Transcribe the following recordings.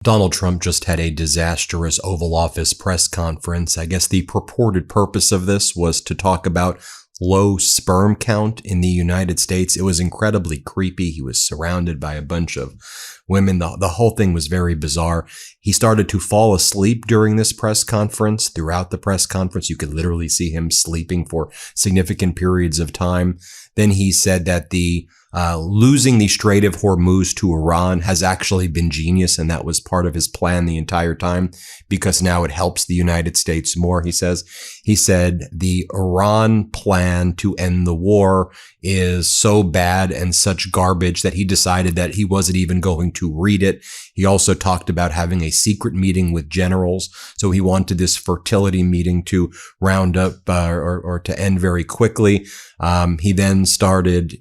Donald Trump just had a disastrous Oval Office press conference. I guess the purported purpose of this was to talk about low sperm count in the United States. It was incredibly creepy. He was surrounded by a bunch of women. The whole thing was very bizarre. He started to fall asleep during this press conference. Throughout the press conference, you could literally see him sleeping for significant periods of time. Then he said that the losing the Strait of Hormuz to Iran has actually been genius, and that was part of his plan the entire time because now it helps the United States more, he says. He said the Iran plan to end the war is so bad and such garbage that he decided that he wasn't even going to read it. He also talked about having a secret meeting with generals. So he wanted this fertility meeting to round up or to end very quickly. He then started,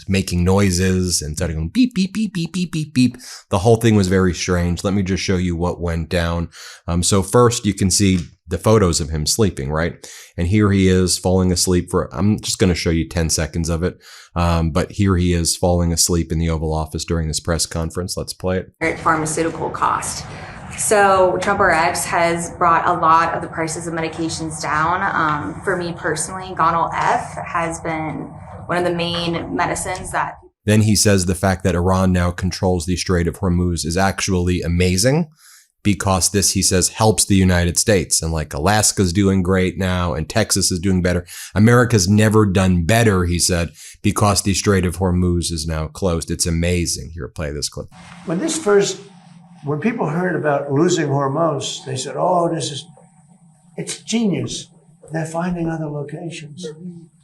making noises and started going beep, beep, beep, beep, beep, beep, beep. The whole thing was very strange. Let me just show you what went down. So first you can see the photos of him sleeping, right? And here he is falling asleep I'm just going to show you 10 seconds of it. But here he is falling asleep in the Oval Office during this press conference. Let's play it. Pharmaceutical cost. So Trump RX has brought a lot of the prices of medications down. For me personally, Gonal F has been one of the main medicines that. Then he says the fact that Iran now controls the Strait of Hormuz is actually amazing because this, he says, helps the United States. And like Alaska's doing great now and Texas is doing better. America's never done better, he said, because the Strait of Hormuz is now closed. It's amazing. Here, play this clip. When people heard about losing Hormuz, they said, it's genius. They're finding other locations.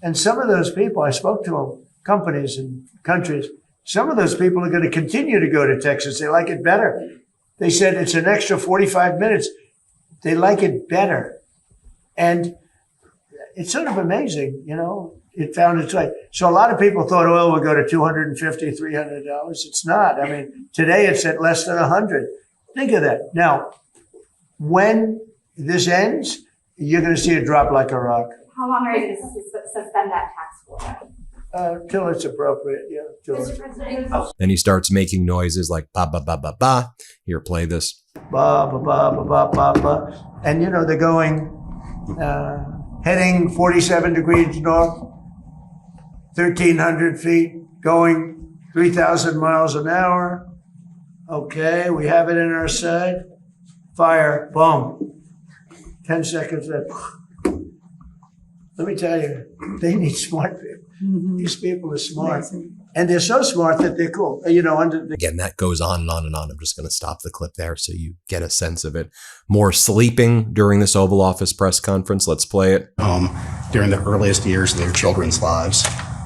And some of those people, I spoke to them, companies and countries, some of those people are going to continue to go to Texas. They like it better. They said it's an extra 45 minutes. They like it better. And it's sort of amazing, it found its way. So a lot of people thought oil would go to $250, $300. It's not. I mean, today it's at less than 100. Think of that. Now, when this ends, you're going to see it drop like a rock. How long are you going to suspend that tax for? Till it's appropriate, Then he starts making noises like ba ba ba ba ba. Here, play this. Ba ba ba ba ba ba ba. And they're going, heading 47 degrees north, 1,300 feet, going 3,000 miles an hour. Okay, we have it in our sight. Fire, boom. 10 seconds left. Let me tell you, they need smart people. Mm-hmm. These people are smart. And they're so smart that they're cool. Again, that goes on and on and on. I'm just going to stop the clip there so you get a sense of it. More sleeping during this Oval Office press conference. Let's play it. During the earliest years of their children's lives.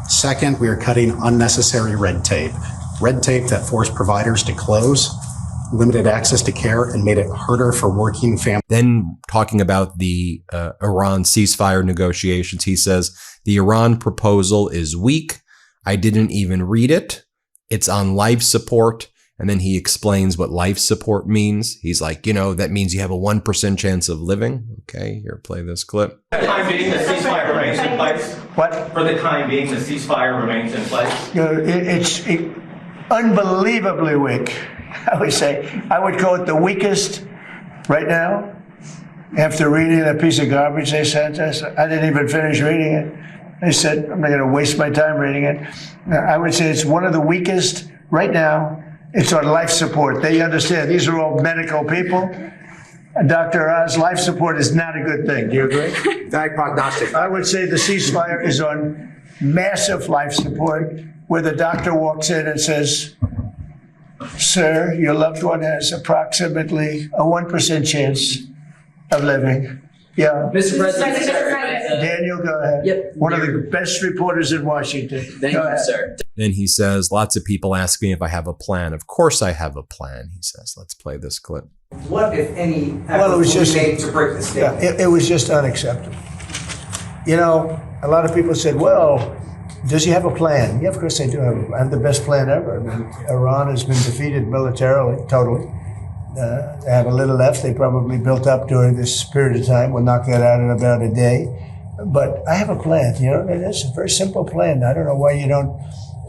Second, we are cutting unnecessary red tape that forced providers to close, limited access to care, and made it harder for working families. Then talking about the Iran ceasefire negotiations, he says, the Iran proposal is weak. I didn't even read it. It's on life support. And then he explains what life support means. He's like, that means you have a 1% chance of living. Okay, here, play this clip. For the time being, the ceasefire remains in place. What? For the time being, the ceasefire remains in place. It's unbelievably weak. I would call it the weakest right now. After reading that piece of garbage they sent us, I didn't even finish reading it. They said, I'm not going to waste my time reading it. I would say it's one of the weakest right now. It's on life support. They understand. These are all medical people. Dr. Oz, life support is not a good thing. Do you agree? Diagnostic. I would say the ceasefire is on massive life support, where the doctor walks in and says, sir, your loved one has approximately a 1% chance of living. Yeah. Mr. President. Daniel, go ahead. Yep. One of the best reporters in Washington. Thank you, sir. Then he says, lots of people ask me if I have a plan. Of course I have a plan, he says. Let's play this clip. What, if any, efforts were made to break the state? Yeah, it was just unacceptable. A lot of people said, well, does he have a plan? Yeah, of course I do. I have the best plan ever. I mean, Iran has been defeated militarily, totally. They have a little left. They probably built up during this period of time. We'll knock that out in about a day. But I have a plan. It's a very simple plan. I don't know why you don't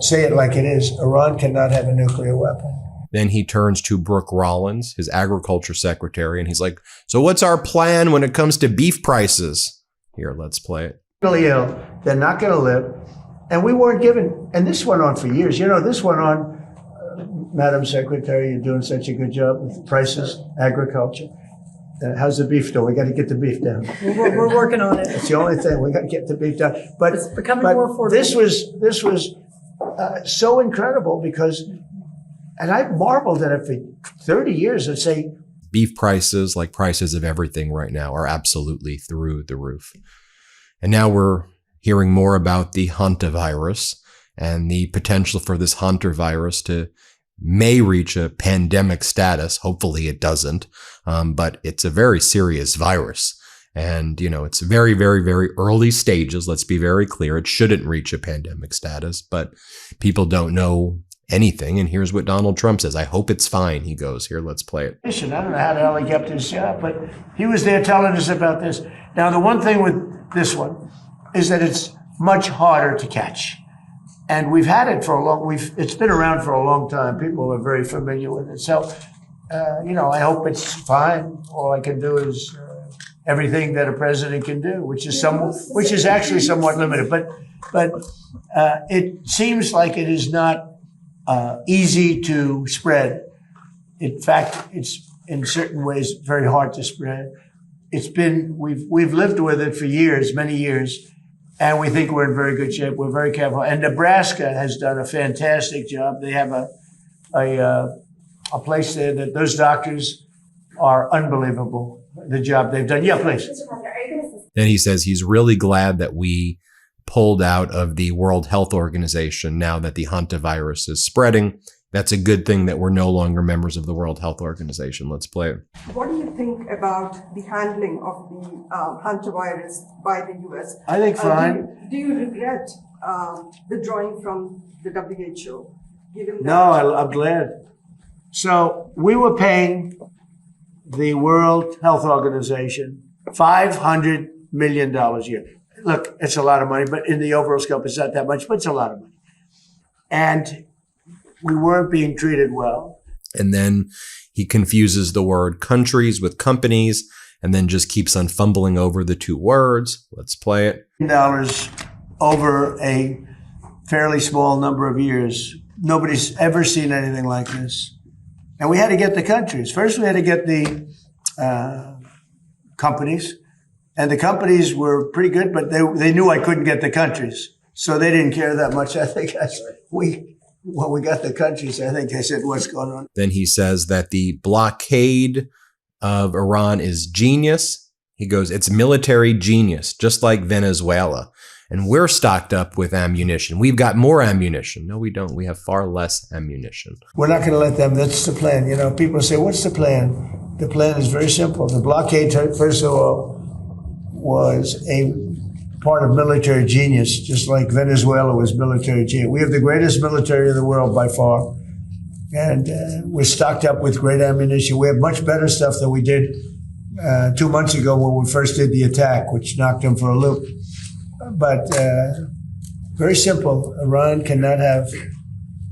say it like it is. Iran cannot have a nuclear weapon. Then he turns to Brooke Rollins, his agriculture secretary, and he's like, so what's our plan when it comes to beef prices? Here, let's play it. Really ill, they're not going to live. And we weren't given, and this went on for years. You know, this went on, Madam Secretary, you're doing such a good job with prices, agriculture. How's the beef doing? We got to get the beef down. We're working on it. It's the only thing. We got to get the beef down. But It's becoming more affordable. This was so incredible because, and I marveled at it for 30 years and say, beef prices, like prices of everything right now, are absolutely through the roof. And now we're hearing more about the hantavirus and the potential for this hantavirus to may reach a pandemic status. Hopefully it doesn't. But it's a very serious virus. And, you know, it's very, very, very early stages. Let's be very clear. It shouldn't reach a pandemic status, but people don't know anything. And here's what Donald Trump says. I hope it's fine. He goes, here, let's play it. I don't know how the hell he kept his job, but he was there telling us about this. Now, the one thing with this one is that it's much harder to catch. And we've had it for it's been around for a long time. People are very familiar with it. So, you know, I hope it's fine. All I can do is everything that a president can do, which is actually somewhat limited. But it seems like it is not easy to spread. In fact, it's in certain ways very hard to spread. We've lived with it for years, many years, and we think we're in very good shape. We're very careful. And Nebraska has done a fantastic job. They have a place there that those doctors are unbelievable, the job they've done. Yeah, please. Then he says he's really glad that we pulled out of the World Health Organization now that the hantavirus is spreading. That's a good thing that we're no longer members of the World Health Organization. Let's play it. What do you think about the handling of the hantavirus by the U.S.? I think fine. Do you regret withdrawing from the WHO? Given that No, I'm glad. So we were paying the World Health Organization $500 million a year. Look, it's a lot of money, but in the overall scope, it's not that much, but it's a lot of money. And we weren't being treated well. And then he confuses the word countries with companies and then just keeps on fumbling over the two words. Let's play it. $1 over a fairly small number of years. Nobody's ever seen anything like this. And we had to get the countries. First, we had to get the companies. And the companies were pretty good, but they knew I couldn't get the countries. So they didn't care that much. I think when we got the countries, I think I said, what's going on? Then he says that the blockade of Iran is genius. He goes, it's military genius, just like Venezuela. And we're stocked up with ammunition. We've got more ammunition. No, we don't. We have far less ammunition. We're not going to let them. That's the plan. You know, people say, what's the plan? The plan is very simple. The blockade, first of all, was a part of military genius, just like Venezuela was military genius. We have the greatest military in the world by far. And we're stocked up with great ammunition. We have much better stuff than we did 2 months ago when we first did the attack, which knocked them for a loop. But very simple. Iran cannot have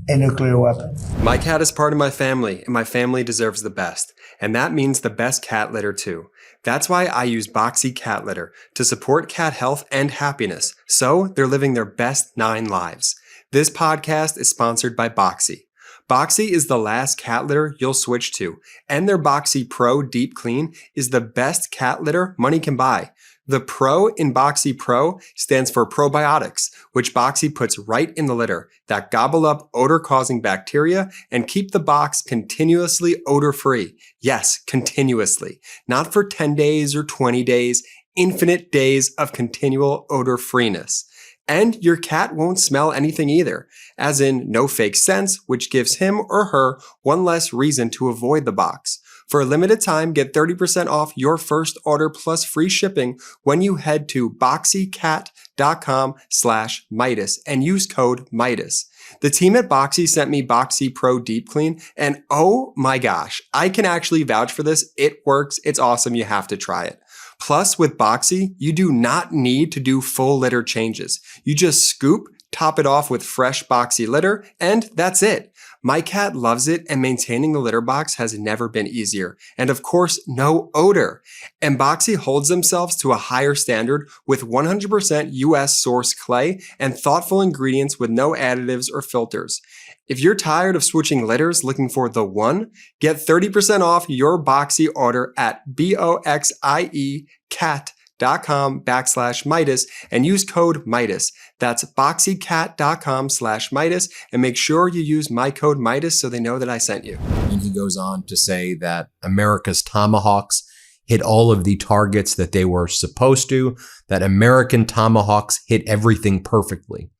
a nuclear weapon. My cat is part of my family, and my family deserves the best. And that means the best cat litter too. That's why I use Boxy cat litter to support cat health and happiness, so they're living their best 9 lives. This podcast is sponsored by Boxy. Boxy is the last cat litter you'll switch to, and their Boxy Pro Deep Clean is the best cat litter money can buy. The Pro in Boxy Pro stands for probiotics, which Boxy puts right in the litter that gobble up odor-causing bacteria and keep the box continuously odor-free. Yes, continuously. Not for 10 days or 20 days, infinite days of continual odor-freeness. And your cat won't smell anything either, as in no fake scents, which gives him or her one less reason to avoid the box. For a limited time, get 30% off your first order plus free shipping when you head to boxycat.com/Meidas and use code Meidas. The team at Boxy sent me Boxy Pro Deep Clean, and oh my gosh, I can actually vouch for this. It works. It's awesome. You have to try it. Plus, with Boxy, you do not need to do full litter changes. You just scoop, top it off with fresh Boxy litter, and that's it. My cat loves it, and maintaining the litter box has never been easier. And of course, no odor. And Boxy holds themselves to a higher standard with 100% US source clay and thoughtful ingredients with no additives or filters. If you're tired of switching litters looking for the one, get 30% off your Boxy order at boxiecat.com/Meidas and use code Meidas. That's boxycat.com/Meidas and make sure you use my code Meidas so they know that I sent you. And he goes on to say that America's Tomahawks hit all of the targets that they were supposed to, that American Tomahawks hit everything perfectly.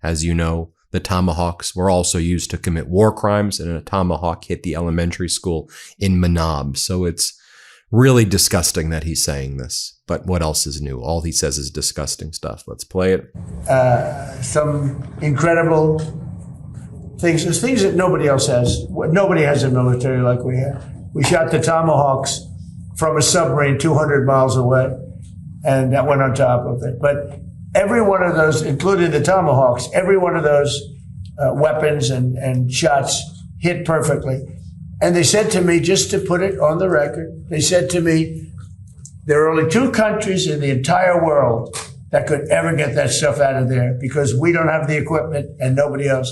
As you know, the Tomahawks were also used to commit war crimes, and a Tomahawk hit the elementary school in Manab. So it's really disgusting that he's saying this. But what else is new? All he says is disgusting stuff. Let's play it. Some incredible things. There's things that nobody else has. Nobody has a military like we have. We shot the Tomahawks from a submarine 200 miles away, and that went on top of it. But every one of those, including the Tomahawks, every one of those weapons and shots hit perfectly. And they said to me, just to put it on the record, they said to me, there are only 2 countries in the entire world that could ever get that stuff out of there because we don't have the equipment and nobody else.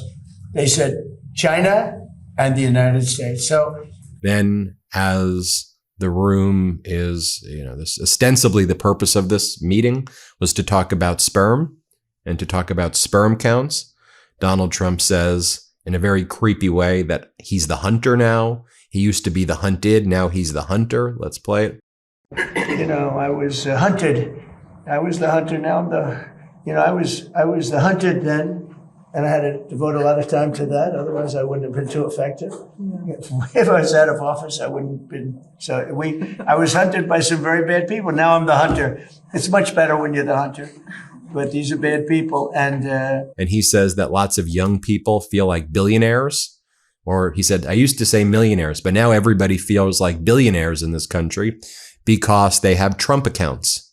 They said China and the United States. So then, as the room is, this ostensibly the purpose of this meeting was to talk about sperm and to talk about sperm counts, Donald Trump says in a very creepy way that he's the hunter now. He used to be the hunted. Now he's the hunter. Let's play it. I was hunted. I was the hunter. Now I'm the, I was the hunted then. And I had to devote a lot of time to that. Otherwise, I wouldn't have been too effective. Yeah. If I was out of office, I wouldn't have been. I was hunted by some very bad people. Now I'm the hunter. It's much better when you're the hunter. But these are bad people. And he says that lots of young people feel like billionaires. Or he said, I used to say millionaires, but now everybody feels like billionaires in this country because they have Trump accounts.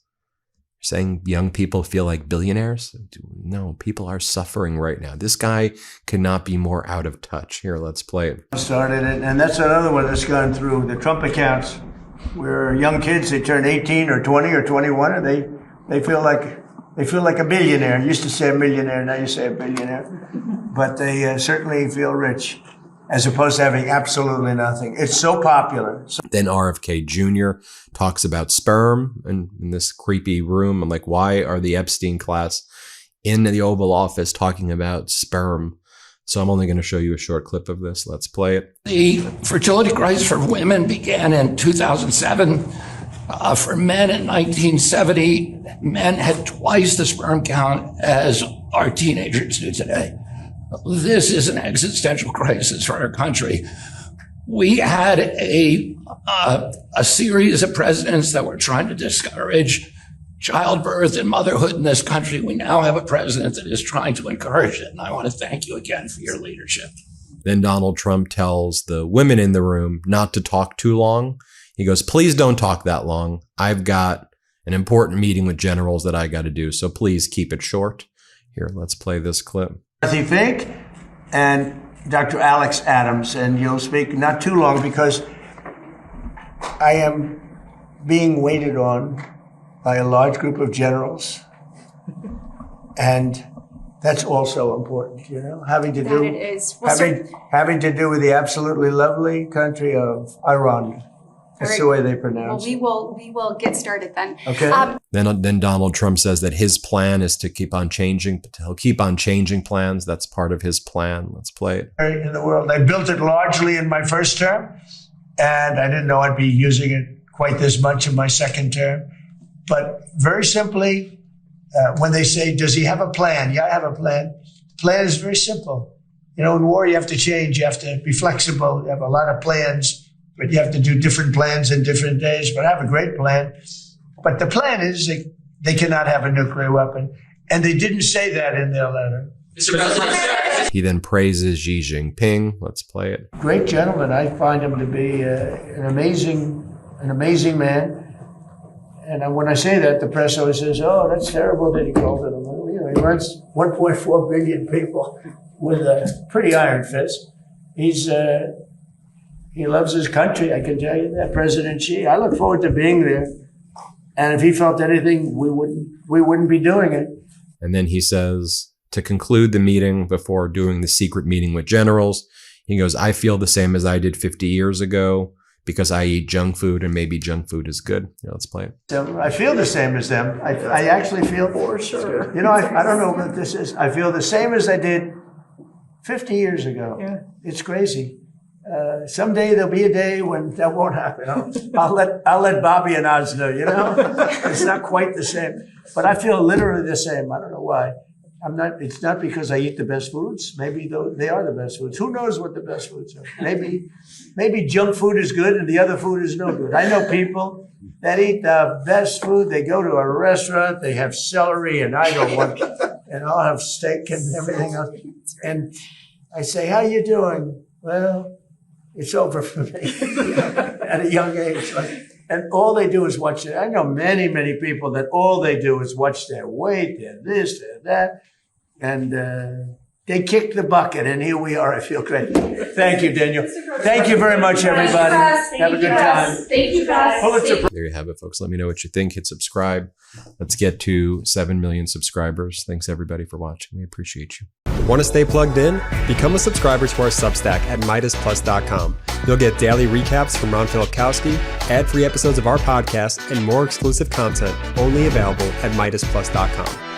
Saying young people feel like billionaires? No, people are suffering right now. This guy could not be more out of touch. Here, let's play it. Started it, and that's another one that's gone through the Trump accounts, where young kids, they turn 18 or 20 or 21, and they feel like a billionaire. You used to say a millionaire, now you say a billionaire, but they certainly feel rich, as opposed to having absolutely nothing. It's so popular. Then RFK Jr. talks about sperm in this creepy room. I'm like, why are the Epstein class in the Oval Office talking about sperm? So I'm only going to show you a short clip of this. Let's play it. The fertility crisis for women began in 2007. For men in 1970, men had twice the sperm count as our teenagers do today. This is an existential crisis for our country. We had a series of presidents that were trying to discourage childbirth and motherhood in this country. We now have a president that is trying to encourage it. And I want to thank you again for your leadership. Then Donald Trump tells the women in the room not to talk too long. He goes, please don't talk that long. I've got an important meeting with generals that I got to do. So please keep it short. Here, let's play this clip. Dorothy Fink and Dr. Alex Adams, and you'll speak not too long because I am being waited on by a large group of generals, and that's also important, having to do with the absolutely lovely country of Iran. That's the way they pronounce it. Well, we will get started then. Okay. Then Donald Trump says that his plan is to keep on changing. He'll keep on changing plans. That's part of his plan. Let's play it. In the world, I built it largely in my first term, and I didn't know I'd be using it quite this much in my second term. But very simply, when they say, does he have a plan? Yeah, I have a plan. The plan is very simple. In war, you have to change. You have to be flexible. You have a lot of plans. But you have to do different plans in different days. But I have a great plan. But the plan is they cannot have a nuclear weapon. And they didn't say that in their letter. He then praises Xi Jinping. Let's play it. Great gentleman. I find him to be an amazing man. And when I say that, the press always says, oh, that's terrible that he called it. He runs 1.4 billion people with a pretty iron fist. He loves his country, I can tell you that, President Xi. I look forward to being there. And if he felt anything, we wouldn't be doing it. And then he says, to conclude the meeting before doing the secret meeting with generals, he goes, I feel the same as I did 50 years ago because I eat junk food and maybe junk food is good. Yeah, let's play it. I feel the same as them. I actually feel, for sure. You know, I don't know what this is. I feel the same as I did 50 years ago. Yeah. It's crazy. Someday there'll be a day when that won't happen. I'll let Bobby and Oz know, you know? It's not quite the same. But I feel literally the same. I don't know why. It's not because I eat the best foods. Maybe they are the best foods. Who knows what the best foods are? Maybe junk food is good and the other food is no good. I know people that eat the best food. They go to a restaurant, they have celery, and I don't want, and I'll have steak and everything else. And I say, how you doing? Well, it's over for me at a young age. And all they do is watch it. I know many, many people that all they do is watch their weight, their this, their that. And they kicked the bucket, and here we are. I feel great. Thank you, Daniel. Thank you very much, everybody. Have a good time. Thank you, guys. There you have it, folks. Let me know what you think. Hit subscribe. Let's get to 7 million subscribers. Thanks, everybody, for watching. We appreciate you. Want to stay plugged in? Become a subscriber to our Substack at MeidasPlus.com. You'll get daily recaps from Ron Filipkowski, ad-free episodes of our podcast, and more exclusive content only available at MeidasPlus.com.